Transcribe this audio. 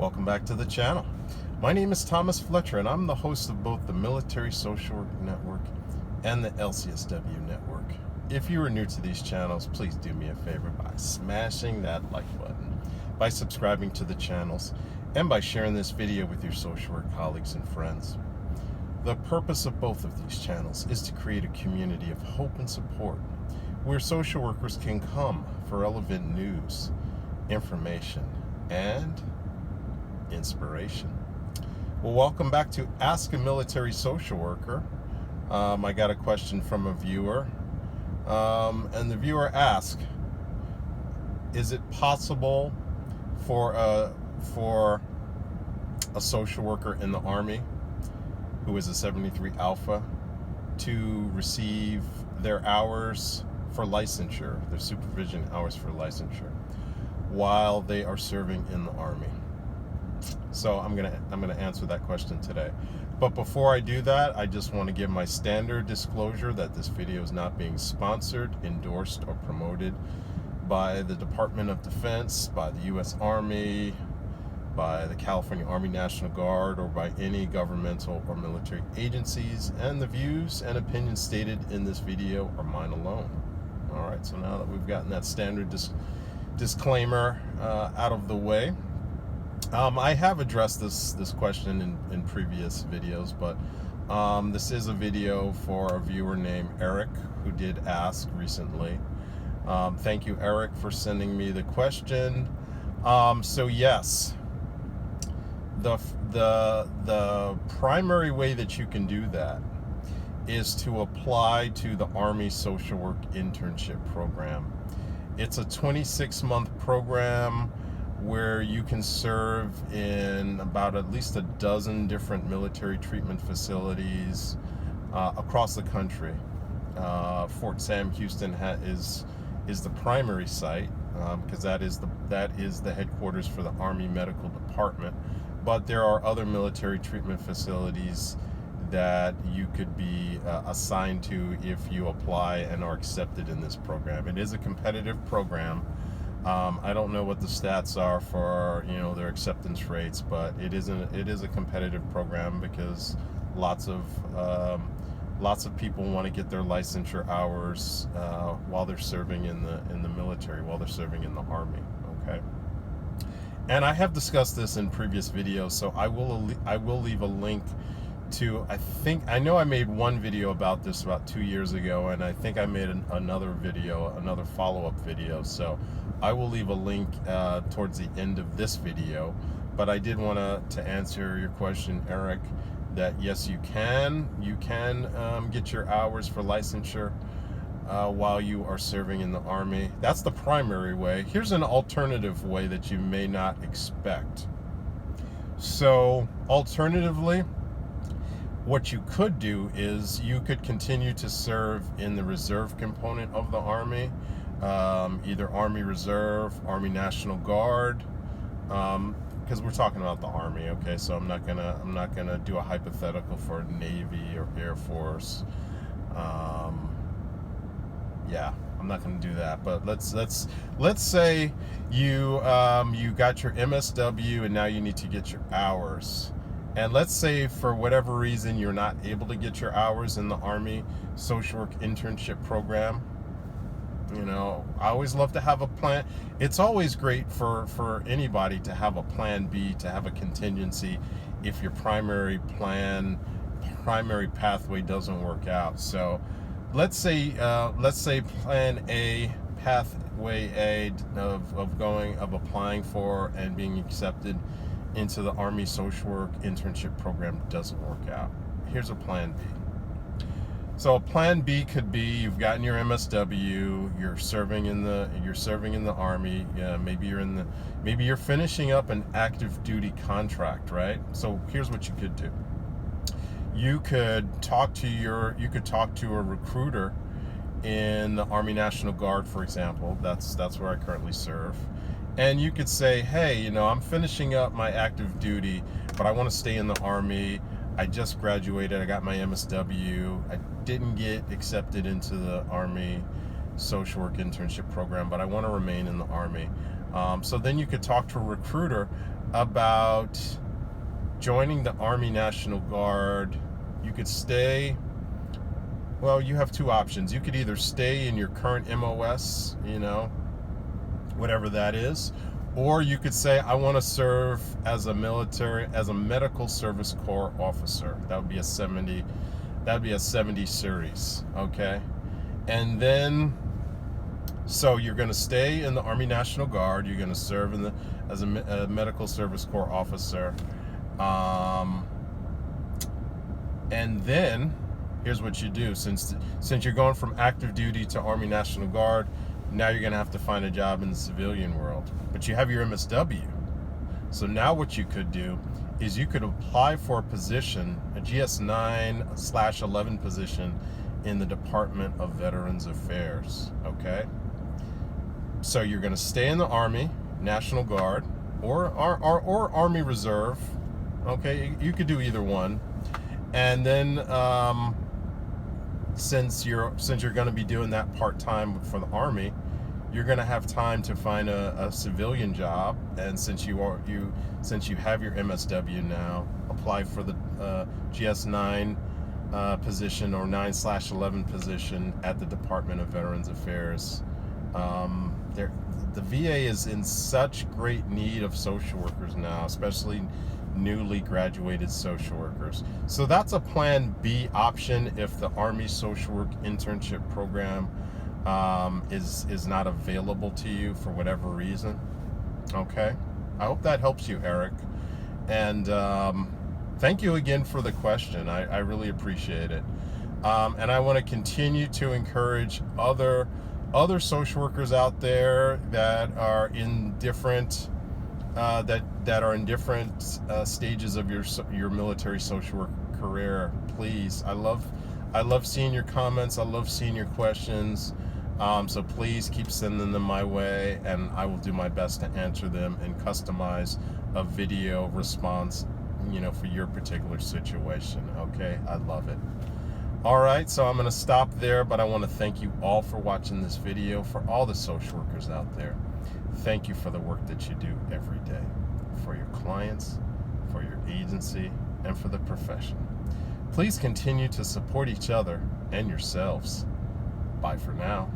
Welcome back to the channel. My name is Thomas Fletcher, and I'm the host of both the Military Social Work Network and the LCSW Network. If you are new to these channels, please do me a favor by smashing that like button, by subscribing to the channels, and by sharing this video with your social work colleagues and friends. The purpose of both of these channels is to create a community of hope and support where social workers can come for relevant news, information, and inspiration. Well, welcome back to Ask a Military Social Worker. I got a question from a viewer, and the viewer asked, is it possible for a social worker in the Army who is a 73 Alpha to receive their hours for licensure, their supervision hours for licensure, while they are serving in the Army? So I'm gonna answer that question today. But before I do that, I just want to give my standard disclosure that this video is not being sponsored, endorsed, or promoted by the Department of Defense, by the U.S. Army, by the California Army National Guard, or by any governmental or military agencies, and the views and opinions stated in this video are mine alone. All right, so now that we've gotten that standard disclaimer out of the way, I have addressed this question in previous videos, but this is a video for a viewer named Eric who did ask recently. Thank you, Eric, for sending me the question. So yes, the primary way that you can do that is to apply to the Army Social Work Internship Program. It's a 26-month program where you can serve in about at least a dozen different military treatment facilities across the country. Fort Sam Houston is the primary site because that is the headquarters for the Army Medical Department. But there are other military treatment facilities that you could be assigned to if you apply and are accepted in this program. It is a competitive program. I don't know what the stats are for their acceptance rates, but it is a competitive program because lots of people want to get their licensure hours while they're serving in the military, while they're serving in the Army. Okay, and I have discussed this in previous videos, so I will leave a link to, I know I made one video about this about 2 years ago, and I think I made another follow-up video, so I will leave a link towards the end of this video. But I did want to answer your question, Eric, that yes, you can get your hours for licensure while you are serving in the Army. That's the primary way. Here's an alternative way that you may not expect. So alternatively, what you could do is you could continue to serve in the reserve component of the Army, either Army Reserve, Army National Guard, because we're talking about the Army, okay? So I'm not gonna do a hypothetical for Navy or Air Force. Yeah, I'm not gonna do that. But let's say you got your MSW and now you need to get your hours. And let's say for whatever reason you're not able to get your hours in the Army Social Work Internship Program. I always love to have a plan. It's always great for anybody to have a plan B, to have a contingency if your primary pathway doesn't work out. So let's say plan A, pathway A of applying for and being accepted into the Army Social Work Internship Program doesn't work out. Here's a plan B. So a plan B could be you've gotten your MSW, you're serving in the Army. Maybe you're finishing up an active duty contract, right? So here's what you could do. You could talk to a recruiter in the Army National Guard, for example. That's where I currently serve. And you could say, hey, I'm finishing up my active duty, but I want to stay in the Army. I just graduated. I got my MSW. I didn't get accepted into the Army Social Work Internship Program, but I want to remain in the Army. So then you could talk to a recruiter about joining the Army National Guard. You could stay, well, you have two options. You could either stay in your current MOS, whatever that is, or you could say, I want to serve as a medical service corps officer. That would be a 70 series, okay? And then, so you're going to stay in the Army National Guard. You're going to serve as a medical service corps officer. And then, here's what you do. Since you're going from active duty to Army National Guard, now you're going to have to find a job in the civilian world. But you have your MSW. So now what you could do is you could apply for a position, a GS9/11 position in the Department of Veterans Affairs, okay? So you're going to stay in the Army National Guard or Army Reserve, okay? You could do either one. And then since you're going to be doing that part-time for the Army, you're going to have time to find a civilian job. And since you have your MSW now, apply for the GS9 position or 9/11 position at the Department of Veterans Affairs. The VA is in such great need of social workers now, especially newly graduated social workers. So that's a plan B option if the Army social work internship program is not available to you for whatever reason. Okay, I hope that helps you, Eric. And thank you again for the question. I really appreciate it. And I want to continue to encourage other social workers out there that are in different that are in different stages of your military social work career. Please, I love seeing your comments. I love seeing your questions. So please keep sending them my way, and I will do my best to answer them and customize a video response, for your particular situation. Okay, I love it. All right, so I'm going to stop there, but I want to thank you all for watching this video. For all the social workers out there, thank you for the work that you do every day, for your clients, for your agency, and for the profession. Please continue to support each other and yourselves. Bye for now.